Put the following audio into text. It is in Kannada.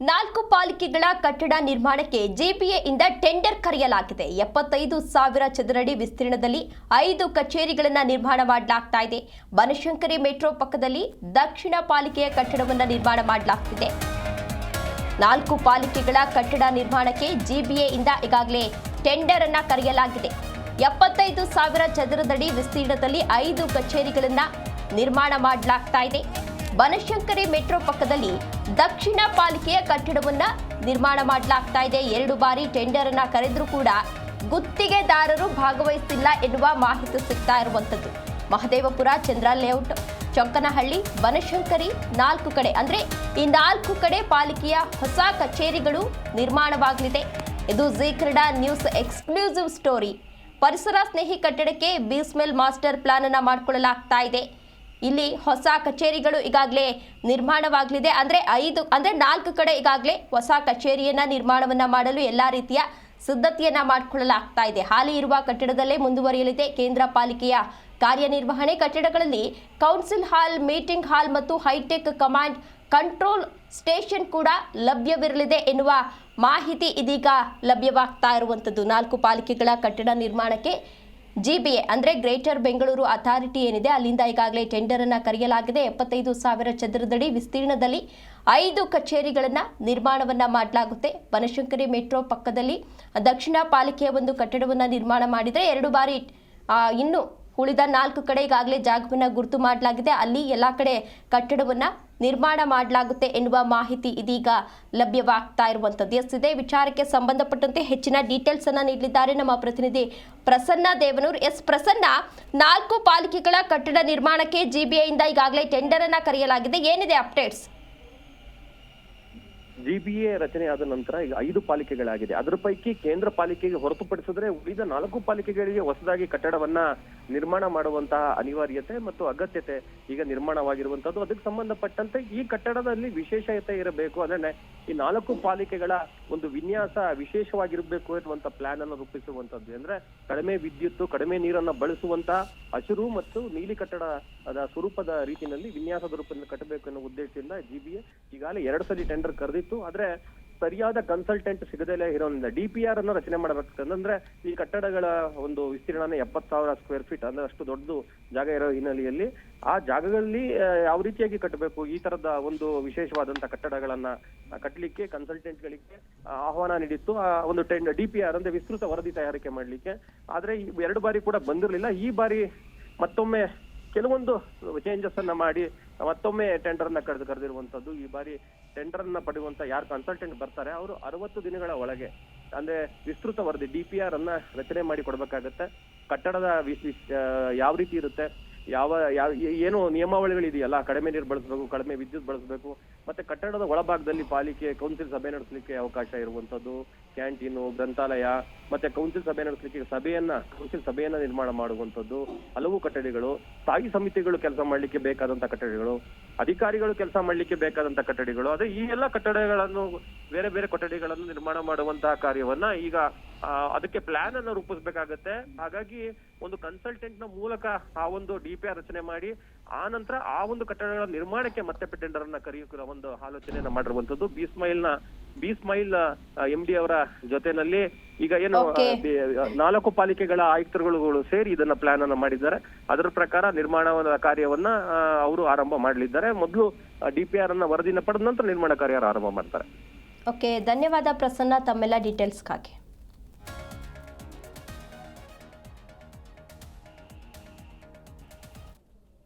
4 ಪಾಲಿಕೆಗಳ ಕಟ್ಟಡ ನಿರ್ಮಾಣಕ್ಕೆ ಜಿಪಿಎ ಇಂದ ಟೆಂಡರ್ ಕರೆಯಲಾಗಿದೆ. 75,000 ಚದರಡಿ ವಿಸ್ತೀರ್ಣದಲ್ಲಿ 5 ಕಚೇರಿಗಳನ್ನು ನಿರ್ಮಾಣ ಮಾಡಲಾಗ್ತಾ ಇದೆ. ಬನಶಂಕರಿ ಮೆಟ್ರೋ ಪಕ್ಕದಲ್ಲಿ ದಕ್ಷಿಣ ಪಾಲಿಕೆಯ ಕಟ್ಟಡವನ್ನು ನಿರ್ಮಾಣ ಮಾಡಲಾಗ್ತಿದೆ. 4 ಪಾಲಿಕೆಗಳ ಕಟ್ಟಡ ನಿರ್ಮಾಣಕ್ಕೆ ಜಿಪಿಎ ಇಂದ ಈಗಾಗಲೇ ಟೆಂಡರ್ ಅನ್ನು ಕರೆಯಲಾಗಿದೆ. 75,000 ಚದರಡಿ ವಿಸ್ತೀರ್ಣದಲ್ಲಿ 5 ಕಚೇರಿಗಳನ್ನು ನಿರ್ಮಾಣ ಮಾಡಲಾಗ್ತಾ ಇದೆ. ಬನಶಂಕರಿ ಮೆಟ್ರೋ ಪಕ್ಕದಲ್ಲಿ ದಕ್ಷಿಣ ಪಾಲಿಕೆಯ ಕಟ್ಟಡವನ್ನು ನಿರ್ಮಾಣ ಮಾಡಲಾಗ್ತಾ ಇದೆ. 2 ಬಾರಿ ಟೆಂಡರ್ ಅನ್ನು ಕರೆದರೂ ಕೂಡ ಗುತ್ತಿಗೆದಾರರು ಭಾಗವಹಿಸಿಲ್ಲ ಎನ್ನುವ ಮಾಹಿತಿ ಸಿಗ್ತಾ ಇರುವಂತದ್ದು. ಮಹದೇವಪುರ, ಚಂದ್ರ ಲೇಔಟ್, ಚೊಕ್ಕನಹಳ್ಳಿ, ಬನಶಂಕರಿ 4 ಕಡೆ ಅಂದ್ರೆ ಈ 4 ಕಡೆ ಪಾಲಿಕೆಯ ಹೊಸ ಕಚೇರಿಗಳು ನಿರ್ಮಾಣವಾಗಲಿದೆ. ಇದು Zee Kannada news exclusive story. ಪರಿಸರ ಸ್ನೇಹಿ ಕಟ್ಟಡಕ್ಕೆ ಬಿಸ್ಮೆಲ್ ಮಾಸ್ಟರ್ ಪ್ಲಾನ್ ಅನ್ನು ಮಾಡಿಕೊಳ್ಳಲಾಗ್ತಾ ಇದೆ. ಇಲ್ಲಿ ಹೊಸ ಕಚೇರಿಗಳು ಈಗಾಗಲೇ ನಿರ್ಮಾಣವಾಗಲಿದೆ. ಅಂದ್ರೆ 4 ಕಡೆ ಈಗಾಗಲೇ ಹೊಸ ಕಚೇರಿಯನ್ನ ನಿರ್ಮಾಣವನ್ನ ಮಾಡಲು ಎಲ್ಲಾ ರೀತಿಯ ಸಿದ್ಧತೆಯನ್ನ ಮಾಡಿಕೊಳ್ಳಲಾಗ್ತಾ ಇದೆ. ಹಾಲಿ ಇರುವ ಕಟ್ಟಡದಲ್ಲೇ ಮುಂದುವರಿಯಲಿದೆ ಕೇಂದ್ರ ಪಾಲಿಕೆಯ ಕಾರ್ಯನಿರ್ವಹಣೆ. ಕಟ್ಟಡಗಳಲ್ಲಿ ಕೌನ್ಸಿಲ್ ಹಾಲ್, ಮೀಟಿಂಗ್ ಹಾಲ್ ಮತ್ತು ಹೈಟೆಕ್ ಕಮಾಂಡ್ ಕಂಟ್ರೋಲ್ ಸ್ಟೇಷನ್ ಕೂಡ ಲಭ್ಯವಿರಲಿದೆ ಎನ್ನುವ ಮಾಹಿತಿ ಇದೀಗ ಲಭ್ಯವಾಗ್ತಾ ಇರುವಂಥದ್ದು. 4 ಪಾಲಿಕೆಗಳ ಕಟ್ಟಡ ನಿರ್ಮಾಣಕ್ಕೆ ಜಿಬಿಎ ಅಂದ್ರೆ ಗ್ರೇಟರ್ ಬೆಂಗಳೂರು ಅಥಾರಿಟಿ ಏನಿದೆ ಅಲ್ಲಿಂದ ಈಗಾಗಲೇ ಟೆಂಡರ್ ಅನ್ನು ಕರೆಯಲಾಗಿದೆ. 75,000 ಚದರಡಿ ವಿಸ್ತೀರ್ಣದಲ್ಲಿ 5 ಕಚೇರಿಗಳನ್ನ ನಿರ್ಮಾಣವನ್ನ ಮಾಡಲಾಗುತ್ತೆ. ಬನಶಂಕರಿ ಮೆಟ್ರೋ ಪಕ್ಕದಲ್ಲಿ ದಕ್ಷಿಣ ಪಾಲಿಕೆಯ ಒಂದು ಕಟ್ಟಡವನ್ನ ನಿರ್ಮಾಣ ಮಾಡಿದರೆ 2 ಬಾರಿ ಇನ್ನು ಉಳಿದ 4 ಕಡೆ ಈಗಾಗಲೇ ಜಾಗವನ್ನು ಗುರುತು ಮಾಡಲಾಗಿದೆ. ಅಲ್ಲಿ ಎಲ್ಲ ಕಡೆ ಕಟ್ಟಡವನ್ನ ನಿರ್ಮಾಣ ಮಾಡಲಾಗುತ್ತೆ ಎನ್ನುವ ಮಾಹಿತಿ ಇದೀಗ ಲಭ್ಯವಾಗ್ತಾ ಇರುವಂಥದ್ದು. ಇದೇ ವಿಚಾರಕ್ಕೆ ಸಂಬಂಧಪಟ್ಟಂತೆ ಹೆಚ್ಚಿನ ಡೀಟೇಲ್ಸ್ ಅನ್ನ ನೀಡಲಿದ್ದಾರೆ ನಮ್ಮ ಪ್ರತಿನಿಧಿ ಪ್ರಸನ್ನ ದೇವನೂರ್. ಪ್ರಸನ್ನ, 4 ಪಾಲಿಕೆಗಳ ಕಟ್ಟಡ ನಿರ್ಮಾಣಕ್ಕೆ ಜಿಬಿಎ ಇಂದ ಈಗಾಗಲೇ ಟೆಂಡರ್ ಅನ್ನ ಕರೆಯಲಾಗಿದೆ. ಏನಿದೆ ಅಪ್ಡೇಟ್ಸ್? ಜಿಬಿಎ ರಚನೆ ಆದ ನಂತರ ಈಗ 5 ಪಾಲಿಕೆಗಳಾಗಿದೆ. ಅದರ ಪೈಕಿ ಕೇಂದ್ರ ಪಾಲಿಕೆಗೆ ಹೊರತುಪಡಿಸಿದ್ರೆ ಉಳಿದ 4 ಪಾಲಿಕೆಗಳಿಗೆ ಹೊಸದಾಗಿ ಕಟ್ಟಡವನ್ನ ನಿರ್ಮಾಣ ಮಾಡುವಂತಹ ಅನಿವಾರ್ಯತೆ ಮತ್ತು ಅಗತ್ಯತೆ ಈಗ ನಿರ್ಮಾಣವಾಗಿರುವಂತದ್ದು. ಅದಕ್ಕೆ ಸಂಬಂಧಪಟ್ಟಂತೆ ಈ ಕಟ್ಟಡದಲ್ಲಿ ವಿಶೇಷತೆ ಇರಬೇಕು, ಅಂದ್ರೆ ಈ 4 ಪಾಲಿಕೆಗಳ ಒಂದು ವಿನ್ಯಾಸ ವಿಶೇಷವಾಗಿರಬೇಕು ಎನ್ನುವಂತ ಪ್ಲಾನ್ ಅನ್ನು ರೂಪಿಸುವಂತದ್ದು. ಅಂದ್ರೆ ಕಡಿಮೆ ವಿದ್ಯುತ್, ಕಡಿಮೆ ನೀರನ್ನ ಬಳಸುವಂತಹ ಹಸಿರು ಮತ್ತು ನೀಲಿ ಕಟ್ಟಡದ ಸ್ವರೂಪದ ರೀತಿಯಲ್ಲಿ ವಿನ್ಯಾಸದ ರೂಪದಲ್ಲಿ ಕಟ್ಟಬೇಕು ಎನ್ನುವ ಉದ್ದೇಶದಿಂದ ಜಿಬಿಎ ಈಗಾಗಲೇ 2 ಸಲ ಟೆಂಡರ್ ಕರೆದಿತ್ತು. ಆದ್ರೆ ಸರಿಯಾದ ಕನ್ಸಲ್ಟೆಂಟ್ ಸಿಗದಲ್ಲೇ ಇರೋದ್ರಿಂದ ಡಿಪಿಆರ್ ಅನ್ನು ರಚನೆ ಮಾಡಬೇಕಂದ್ರೆ ಈ ಕಟ್ಟಡಗಳ ಒಂದು ವಿಸ್ತೀರ್ಣನೇ 70,000 ಸ್ಕ್ವೇರ್ ಫೀಟ್, ಅಂದ್ರೆ ಅಷ್ಟು ದೊಡ್ಡ ಜಾಗ ಇರೋ ಹಿನ್ನೆಲೆಯಲ್ಲಿ ಆ ಜಾಗಗಳಲ್ಲಿ ಯಾವ ರೀತಿಯಾಗಿ ಕಟ್ಟಬೇಕು, ಈ ತರದ ಒಂದು ವಿಶೇಷವಾದಂತಹ ಕಟ್ಟಡಗಳನ್ನ ಕಟ್ಟಲಿಕ್ಕೆ ಕನ್ಸಲ್ಟೆಂಟ್ಗಳಿಗೆ ಆಹ್ವಾನ ನೀಡಿತ್ತು. ಆ ಒಂದು ಡಿಪಿಆರ್ ಅಂದ್ರೆ ವಿಸ್ತೃತ ವರದಿ ತಯಾರಿಕೆ ಮಾಡ್ಲಿಕ್ಕೆ. ಆದ್ರೆ 2 ಬಾರಿ ಕೂಡ ಬಂದಿರಲಿಲ್ಲ. ಈ ಬಾರಿ ಮತ್ತೊಮ್ಮೆ ಕೆಲವೊಂದು ಚೇಂಜಸ್ ಅನ್ನ ಮಾಡಿ ಮತ್ತೊಮ್ಮೆ ಟೆಂಡರ್ ಅನ್ನ ಕರೆದಿರುವಂತದ್ದು. ಈ ಬಾರಿ ಟೆಂಡರ್ ಅನ್ನ ಪಡೆಯುವಂತ ಯಾರು ಕನ್ಸಲ್ಟೆಂಟ್ ಬರ್ತಾರೆ ಅವರು 60 ದಿನಗಳ ಒಳಗೆ ಅಂದ್ರೆ ವಿಸ್ತೃತ ವರದಿ ಡಿಪಿಆರ್ ಅನ್ನ ರಚನೆ ಮಾಡಿ ಕೊಡ್ಬೇಕಾಗತ್ತೆ. ಕಟ್ಟಡದ ಯಾವ ರೀತಿ ಇರುತ್ತೆ, ಏನು ನಿಯಮಾವಳಿಗಳಿದೆಯಲ್ಲ, ಕಡಿಮೆ ನೀರು ಬಳಸಬೇಕು, ಕಡಿಮೆ ವಿದ್ಯುತ್ ಬಳಸಬೇಕು, ಮತ್ತೆ ಕಟ್ಟಡದ ಒಳಭಾಗದಲ್ಲಿ ಪಾಲಿಕೆ ಕೌನ್ಸಿಲ್ ಸಭೆ ನಡೆಸಲಿಕ್ಕೆ ಅವಕಾಶ ಇರುವಂತದ್ದು, ಕ್ಯಾಂಟೀನು, ಗ್ರಂಥಾಲಯ, ಮತ್ತೆ ಕೌನ್ಸಿಲ್ ಸಭೆ ನಡೆಸಲಿಕ್ಕೆ ಕೌನ್ಸಿಲ್ ಸಭೆಯನ್ನ ನಿರ್ಮಾಣ ಮಾಡುವಂತದ್ದು, ಹಲವು ಕಟ್ಟಡಗಳು, ಸ್ಥಾಯಿ ಸಮಿತಿಗಳು ಕೆಲಸ ಮಾಡ್ಲಿಕ್ಕೆ ಬೇಕಾದಂತ ಕಟ್ಟಡಗಳು, ಅಧಿಕಾರಿಗಳು ಕೆಲಸ ಮಾಡ್ಲಿಕ್ಕೆ ಬೇಕಾದಂತ ಕಟ್ಟಡಗಳು, ಅದೇ ಈ ಎಲ್ಲ ಕಟ್ಟಡಗಳನ್ನು ಬೇರೆ ಬೇರೆ ಕೊಠಡಿಗಳನ್ನು ನಿರ್ಮಾಣ ಮಾಡುವಂತಹ ಕಾರ್ಯವನ್ನ ಈಗ ಅದಕ್ಕೆ ಪ್ಲಾನ್ ಅನ್ನು ರೂಪಿಸಬೇಕಾಗತ್ತೆ. ಹಾಗಾಗಿ ಒಂದು ಕನ್ಸಲ್ಟೆಂಟ್ ನ ಮೂಲಕ ಆ ಒಂದು ಡಿಪಿಆರ್ ರಚನೆ ಮಾಡಿ ಆ ನಂತರ ಆ ಒಂದು ಕಟ್ಟಡಗಳ ನಿರ್ಮಾಣಕ್ಕೆ ಮತ್ತೆ ಟೆಂಡರ್ ಅನ್ನ ಕರೆಯುವ ಒಂದು ಆಲೋಚನೆಯನ್ನ ಮಾಡಿರುವಂತದ್ದು. ಬಿಸ್ಮೈಲ್ MD ಅವರ ಜೊತೆನಲ್ಲಿ ಈಗ ಏನು 4 ಪಾಲಿಕೆಗಳ ಆಯುಕ್ತರುಗಳು ಸೇರಿ ಇದನ್ನ ಪ್ಲಾನ್ ಅನ್ನ ಮಾಡಿದ್ದಾರೆ. ಅದರ ಪ್ರಕಾರ ನಿರ್ಮಾಣ ಕಾರ್ಯವನ್ನ ಅವರು ಆರಂಭ ಮಾಡಲಿದ್ದಾರೆ. ಮೊದಲು ಡಿಪಿಆರ್ ಅನ್ನ ವರದಿನ ಪಡೆದ ನಂತರ ನಿರ್ಮಾಣ ಕಾರ್ಯ ಆರಂಭ ಮಾಡ್ತಾರೆ. ಓಕೆ, ಧನ್ಯವಾದ ಪ್ರಸನ್ನ ತಮ್ಮೆಲ್ಲ ಡೀಟೇಲ್ಸ್ಗಾಗಿ.